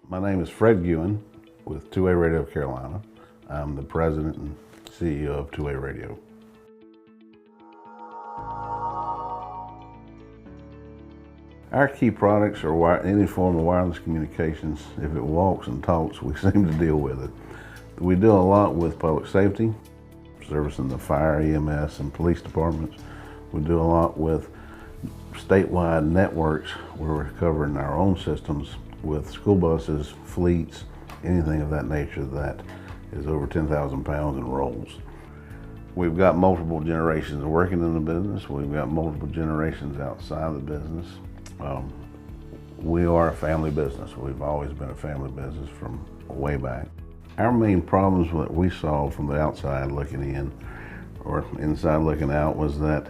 My name is Fred Geon with Two-Way Radio of Carolina. I'm the president and CEO of Two-Way Radio. Our key products are any form of wireless communications. If it walks and talks, we seem to deal with it. We deal a lot with public safety, servicing the fire, EMS, and police departments. We do a lot with statewide networks where we're covering our own systems with school buses, fleets, anything of that nature that is over 10,000 pounds and rolls. We've got multiple generations working in the business. We've got multiple generations outside the business. We are a family business. We've always been a family business from way back. Our main problems that we saw from the outside looking in or inside looking out was that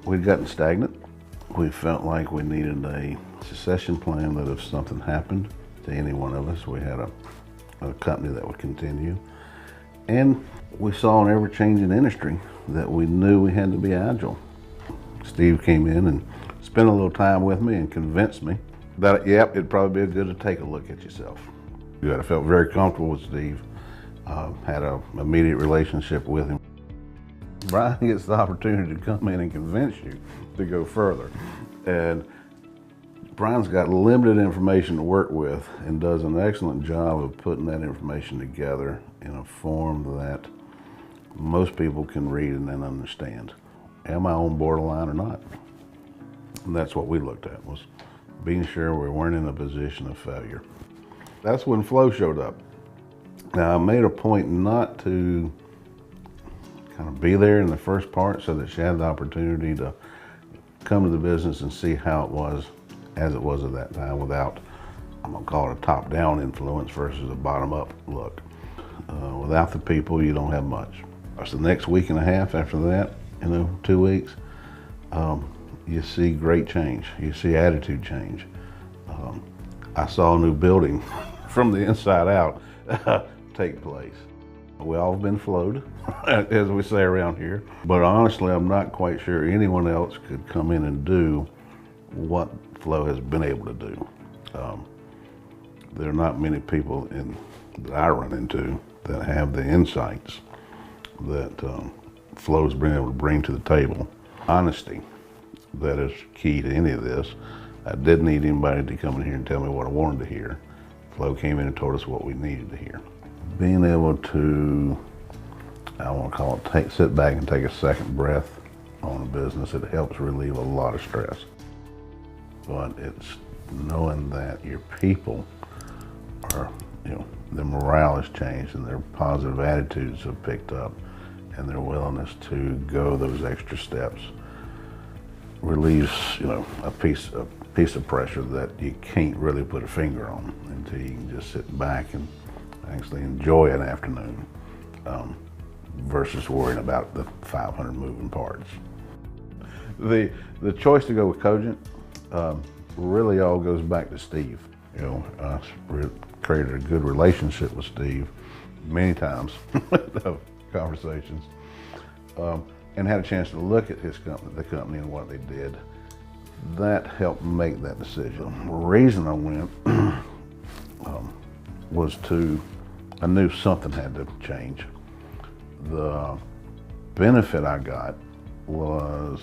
we'd gotten stagnant. We felt like we needed a succession plan that if something happened to any one of us, we had a company that would continue. And we saw an ever-changing industry that we knew we had to be agile. Steve came in and spent a little time with me and convinced me that, yep, it'd probably be good to take a look at yourself. I felt very comfortable with Steve, had an immediate relationship with him. Brian gets the opportunity to come in and convince you to go further. And Brian's got limited information to work with and does an excellent job of putting that information together in a form that most people can read and then understand. Am I on borderline or not? And that's what we looked at, was being sure we weren't in a position of failure. That's when Flo showed up. Now, I made a point not to kind of be there in the first part so that she had the opportunity to come to the business and see how it was as it was at that time without, I'm gonna call it a top-down influence versus a bottom-up look. Without the people, you don't have much. So the next week and a half after that, 2 weeks, you see great change. You see attitude change. I saw a new building from the inside out take place. We all have been flowed, as we say around here. But honestly, I'm not quite sure anyone else could come in and do what Flo has been able to do. There are not many people that I run into that have the insights that Flo's been able to bring to the table. Honesty, that is key to any of this. I didn't need anybody to come in here and tell me what I wanted to hear. Flo came in and told us what we needed to hear. Being able to, I want to call it, sit back and take a second breath on a business, it helps relieve a lot of stress. But it's knowing that your people are, their morale has changed and their positive attitudes have picked up and their willingness to go those extra steps relieves, a piece of pressure that you can't really put a finger on until you can just sit back and actually enjoy an afternoon versus worrying about the 500 moving parts. The choice to go with Cogent really all goes back to Steve. I created a good relationship with Steve many times of conversations, and had a chance to look at the company and what they did. That helped make that decision. The reason I went was I knew something had to change. The benefit I got was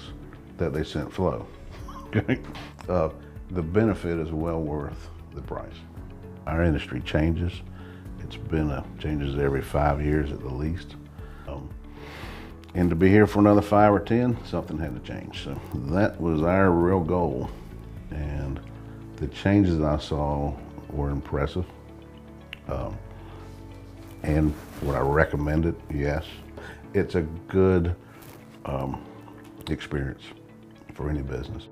that they sent Flo. The benefit is well worth the price. Our industry changes. It's been changes every 5 years at the least. And to be here for another 5 or 10, something had to change. So that was our real goal. And the changes I saw were impressive. And would I recommend it? Yes. It's a good experience for any business.